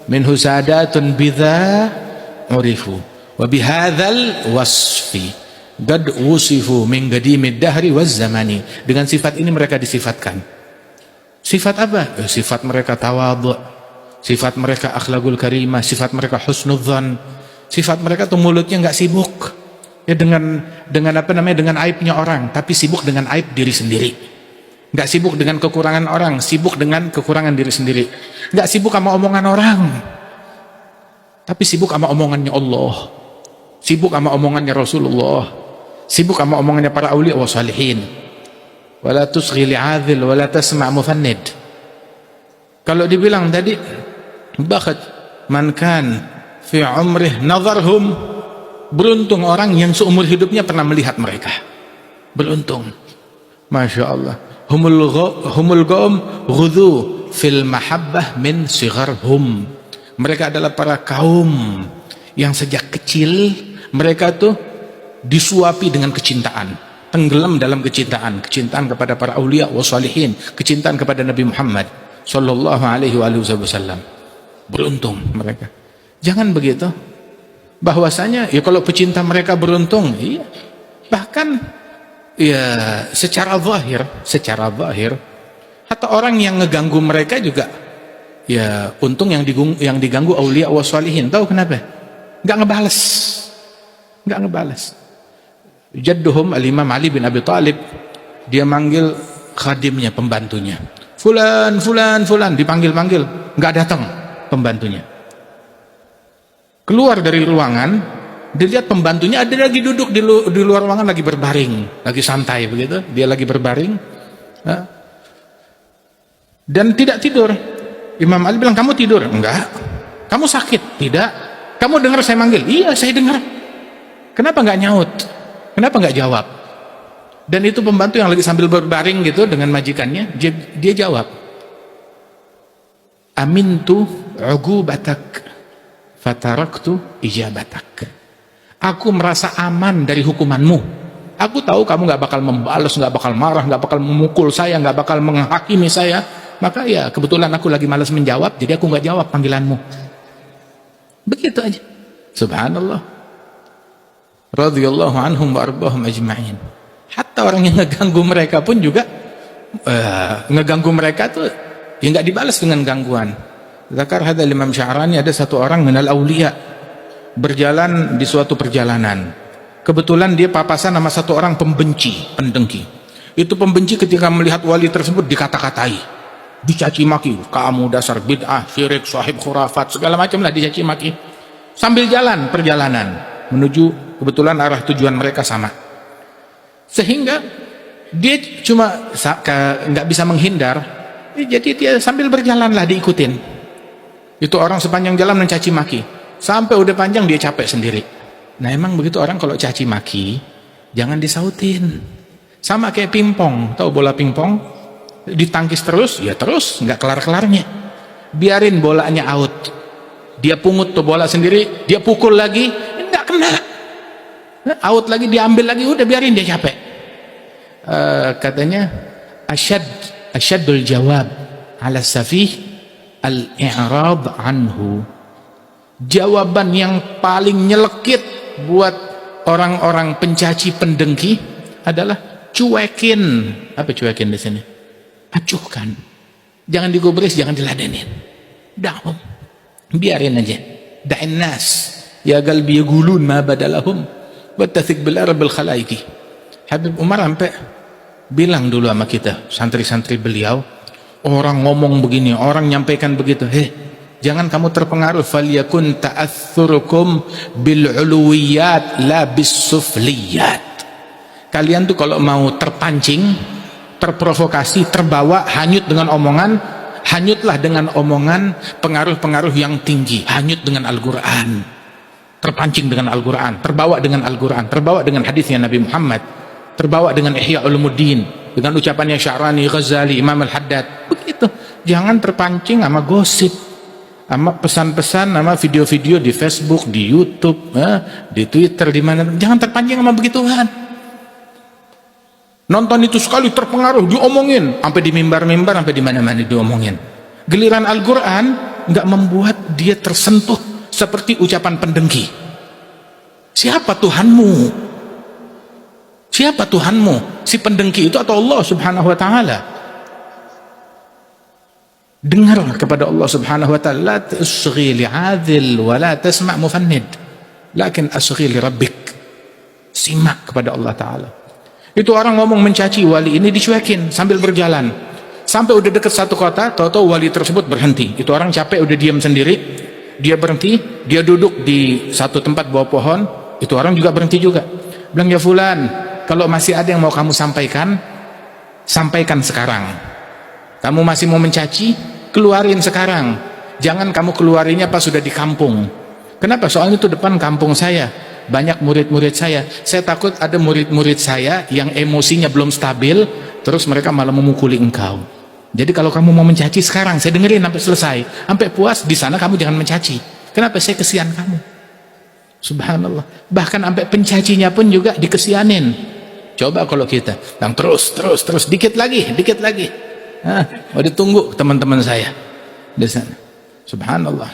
minhu sadatun bidha urifu wa bihadzal wasfi qad wusifu min qadimid dahri waz zamani. Dengan sifat ini mereka disifatkan. Sifat apa? Sifat mereka tawadhu, sifat mereka akhlakul karimah, sifat mereka husnudzan, sifat mereka tuh mulutnya nggak sibuk ya dengan apa namanya, dengan aibnya orang, tapi sibuk dengan aib diri sendiri. Nggak sibuk dengan kekurangan orang, sibuk dengan kekurangan diri sendiri. Nggak sibuk sama omongan orang, tapi sibuk sama omongannya Allah, sibuk sama omongannya Rasulullah, sibuk sama omongannya para aulia wa salihin. Wala tusghi li'adhil wala tasma' mufannid. Kalau dibilang tadi bakat man kan fi umrih nazarhum, beruntung orang yang seumur hidupnya pernah melihat mereka. Beruntung. Masya Allah. Humul qaum ghudhu fil mahabbah min sigharhum. Mereka adalah para kaum yang sejak kecil mereka tuh disuapi dengan kecintaan, tenggelam dalam kecintaan kepada para aulia wa salihin, kecintaan kepada Nabi Muhammad sallallahu alaihi wasallam. Beruntung mereka. Jangan begitu. Bahwasanya ya kalau pecinta mereka beruntung, iya. Bahkan ya secara zahir hatta orang yang ngeganggu mereka juga ya untung yang diganggu aulia wa salihin. Tahu kenapa? Enggak ngebales. Jadduhum al-Imam Ali bin Abi Thalib, dia manggil khadimnya, pembantunya. Fulan, dipanggil, enggak datang pembantunya. Keluar dari ruangan, dilihat pembantunya ada lagi duduk di luar ruangan, lagi berbaring, lagi santai begitu, dia lagi berbaring dan tidak tidur. Imam Ali bilang, kamu tidur? Enggak. Kamu sakit? Tidak. Kamu dengar saya manggil? Iya, saya dengar. Kenapa enggak nyaut? Kenapa enggak jawab? Dan itu pembantu yang lagi sambil berbaring gitu dengan majikannya, dia jawab, amintu ugubatak fataraktu ijabatak. Aku merasa aman dari hukumanmu. Aku tahu kamu nggak bakal membalas, nggak bakal marah, nggak bakal memukul saya, nggak bakal menghakimi saya. Maka ya kebetulan aku lagi malas menjawab, jadi aku nggak jawab panggilanmu. Begitu aja. Subhanallah. Radhiyallahu anhum wa arbahum ajma'in. Hatta orang yang ngeganggu mereka pun juga ngeganggu mereka tuh ya nggak dibalas dengan gangguan. Zakar hadza Imam Sya'rani, ada satu orang minal aulia berjalan di suatu perjalanan. Kebetulan dia papasan sama satu orang pembenci, pendengki. Itu pembenci ketika melihat wali tersebut dikata-katai, dicaci maki, kamu dasar bid'ah, syirik, sahib khurafat, segala macam lah dicaci maki. Sambil jalan perjalanan menuju, kebetulan arah tujuan mereka sama. Sehingga dia cuma nggak bisa menghindar, jadi dia sambil berjalan lah diikutin. Itu orang sepanjang jalan mencaci maki, sampai udah panjang dia capek sendiri. Nah emang begitu orang kalau caci maki jangan disautin. Sama kayak pingpong, tahu bola pingpong ditangkis terus ya terus nggak kelar-kelarnya. Biarin bolanya out, dia pungut tuh bola sendiri, dia pukul lagi nggak kena, out lagi, diambil lagi, udah biarin dia capek. Katanya asyadul jawab ala safih al-i'rad anhu. Jawaban yang paling nyelekit buat orang-orang pencaci pendengki adalah cuekin. Apa cuekin di sini? Acuhkan. Jangan digubris, jangan diladenin. Da'um. Biarin aja. Da'in nas ya qalbi yaqulun ma badalahum wattathik bil arabil khalaiki. Habib Umar sampai bilang dulu sama kita, santri-santri beliau, orang ngomong begini, orang nyampaikan begitu, jangan kamu terpengaruh. Falyakun ta'athurukum bil uluwiyat la bis sufliyat. Kalian tuh kalau mau terpancing, terprovokasi, terbawa, hanyut dengan omongan, hanyutlah dengan omongan pengaruh-pengaruh yang tinggi. Hanyut dengan Al-Quran, terpancing dengan Al-Quran, terbawa dengan Al-Quran, terbawa dengan hadisnya Nabi Muhammad, terbawa dengan Ihya Ulumuddin, dengan ucapannya Sya'rani, Ghazali, Imam Al-Haddad. Begitu. Jangan terpancing sama gosip, sama pesan-pesan, sama video-video di Facebook, di YouTube, di Twitter, di mana. Jangan terpancing sama begituan. Nonton itu sekali terpengaruh, diomongin sampai di mimbar-mimbar, sampai di mana-mana diomongin. Giliran Al-Quran nggak membuat dia tersentuh seperti ucapan pendengki. Siapa Tuhanmu? Siapa Tuhanmu? Si pendengki itu atau Allah subhanahu wa ta'ala? Dengar kepada Allah subhanahu wa ta'ala. La tasghi li'adhil wa la tasma' mufannid, lakin asghi li rabbik. Simak kepada Allah ta'ala. Itu orang ngomong mencaci wali ini, dicuekin sambil berjalan. Sampai udah dekat satu kota, tahu-tahu wali tersebut berhenti. Itu orang capek, udah diam sendiri. Dia berhenti, dia duduk di satu tempat bawah pohon. Itu orang juga berhenti juga. Bilang, ya fulan, kalau masih ada yang mau kamu sampaikan, sampaikan sekarang. Kamu masih mau mencaci, keluarin sekarang. Jangan kamu keluarinnya pas sudah di kampung. Kenapa? Soalnya itu depan kampung saya, banyak murid-murid saya. Saya takut ada murid-murid saya yang emosinya belum stabil, terus mereka malah memukuli engkau. Jadi kalau kamu mau mencaci sekarang, saya dengerin sampai selesai, sampai puas. Di sana kamu jangan mencaci. Kenapa? Saya kesian kamu. Subhanallah. Bahkan sampai pencacinya pun juga dikesianin. Coba kalau kita yang terus dikit lagi. Mau ditunggu teman-teman saya di sana. Subhanallah.